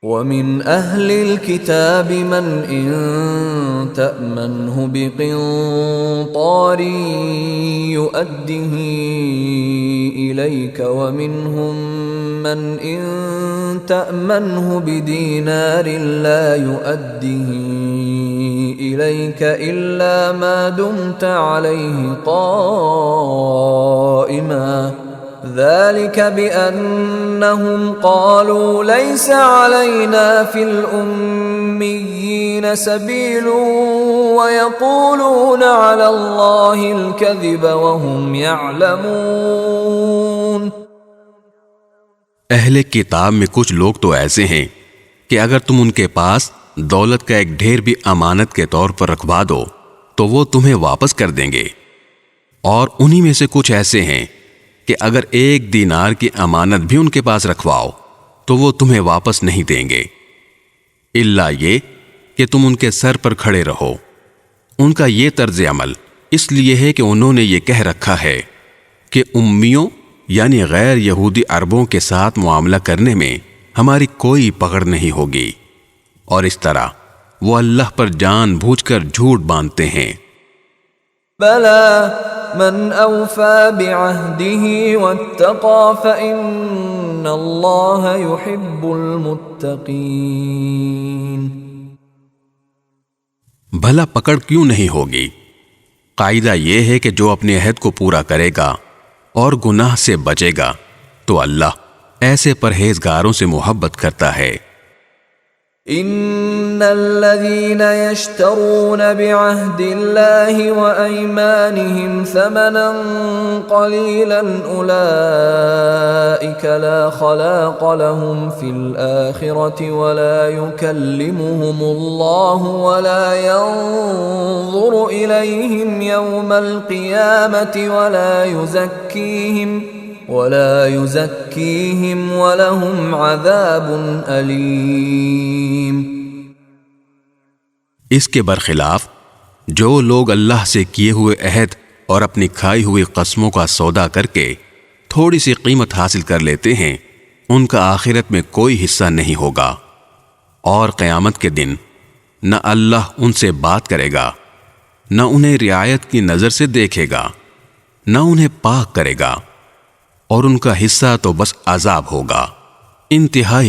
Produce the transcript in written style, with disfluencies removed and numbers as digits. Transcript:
وَمِنْ أَهْلِ الْكِتَابِ مَنْ إِنْ تَأْمَنْهُ بِقِنْطَارٍ يُؤَدِّهِ إِلَيْكَ وَمِنْهُمْ مَنْ إِنْ تَأْمَنْهُ بِدِينَارٍ لَا يُؤَدِّهِ إِلَيْكَ إِلَّا مَا دُمْتَ عَلَيْهِ قَائِمًا ذلك بأنهم قالوا ليس علينا في الأميين سبيل ويقولون على الله الكذب وهم يعلمون۔ اہل کتاب میں کچھ لوگ تو ایسے ہیں کہ اگر تم ان کے پاس دولت کا ایک ڈھیر بھی امانت کے طور پر رکھوا دو تو وہ تمہیں واپس کر دیں گے، اور انہی میں سے کچھ ایسے ہیں کہ اگر 1 دینار کی امانت بھی ان کے پاس رکھواؤ تو وہ تمہیں واپس نہیں دیں گے، الا یہ کہ تم ان کے سر پر کھڑے رہو۔ ان کا یہ طرز عمل اس لیے ہے کہ انہوں نے یہ کہہ رکھا ہے کہ امیوں یعنی غیر یہودی عربوں کے ساتھ معاملہ کرنے میں ہماری کوئی پکڑ نہیں ہوگی، اور اس طرح وہ اللہ پر جان بوجھ کر جھوٹ باندھتے ہیں۔ بلى من أوفى بعهده واتقى فإن الله يحب المتقين۔ بھلا پکڑ کیوں نہیں ہوگی؟ قاعدہ یہ ہے کہ جو اپنے عہد کو پورا کرے گا اور گناہ سے بچے گا تو اللہ ایسے پرہیزگاروں سے محبت کرتا ہے۔ ان الذين يشترون بعهد الله وايمانهم ثمنا قليلا اولئك لا خلاق لهم في الاخره ولا يكلمهم الله ولا ينظر اليهم يوم القيامه ولا يزكيهم ولهم عذاب أليم۔ اس کے برخلاف جو لوگ اللہ سے کیے ہوئے عہد اور اپنی کھائی ہوئی قسموں کا سودا کر کے تھوڑی سی قیمت حاصل کر لیتے ہیں، ان کا آخرت میں کوئی حصہ نہیں ہوگا، اور قیامت کے دن نہ اللہ ان سے بات کرے گا، نہ انہیں رعایت کی نظر سے دیکھے گا، نہ انہیں پاک کرے گا، اور ان کا حصہ تو بس عذاب ہوگا، انتہائی